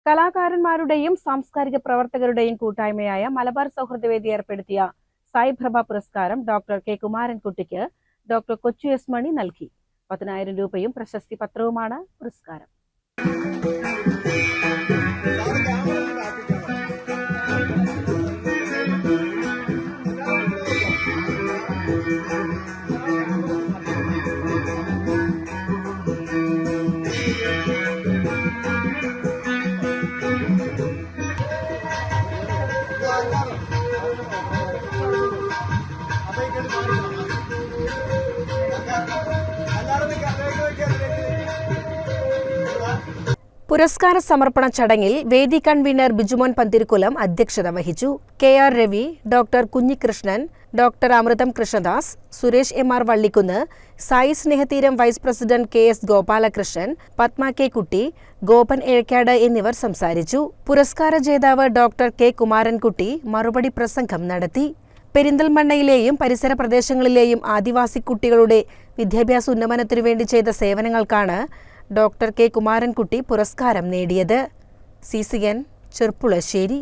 കലാകാരന്മാരുടെയും സാംസ്കാരിക പ്രവർത്തകരുടെയും കൂട്ടായ്മയായ മലബാർ സൗഹൃദവേദി ഏർപ്പെടുത്തിയ സായിപ്രഭ പുരസ്കാരം ഡോക്ടർ കെ കുമാരൻകുട്ടിക്ക് ഡോക്ടർ കൊച്ചു എസ് മണി നൽകി. 10,000 രൂപയും പ്രശസ്തി പത്രവുമാണ് പുരസ്കാരം. പുരസ്കാര സമർപ്പണ ചടങ്ങിൽ വേദി കൺവീനർ ബിജുമോൻ പന്തിരുകുലം അധ്യക്ഷത വഹിച്ചു. KR Ravi, doctor Kunhikrishnan, doctor Amritham Krishnadas, Suresh MR Vallikkunnu, Sai Snehatheeram vice president KS Gopalakrishnan, Padma K Kutty, Gopan Ezhakkad എന്നിവർ സംസാരിച്ചു. പുരസ്കാര ജേതാവ് ഡോക്ടർ കെ കുമാരൻകുട്ടി മറുപടി പ്രസംഗം നടത്തി. പെരിന്തൽമണ്ണയിലെയും പരിസര പ്രദേശങ്ങളിലെയും ആദിവാസി കുട്ടികളുടെ വിദ്യാഭ്യാസ ഉന്നമനത്തിനു വേണ്ടി ചെയ്ത സേവനങ്ങൾക്കാണ് ഡോക്ടർ കെ കുമാരൻകുട്ടി പുരസ്കാരം നേടിയത്. CCN ചെർപ്പുളശ്ശേരി.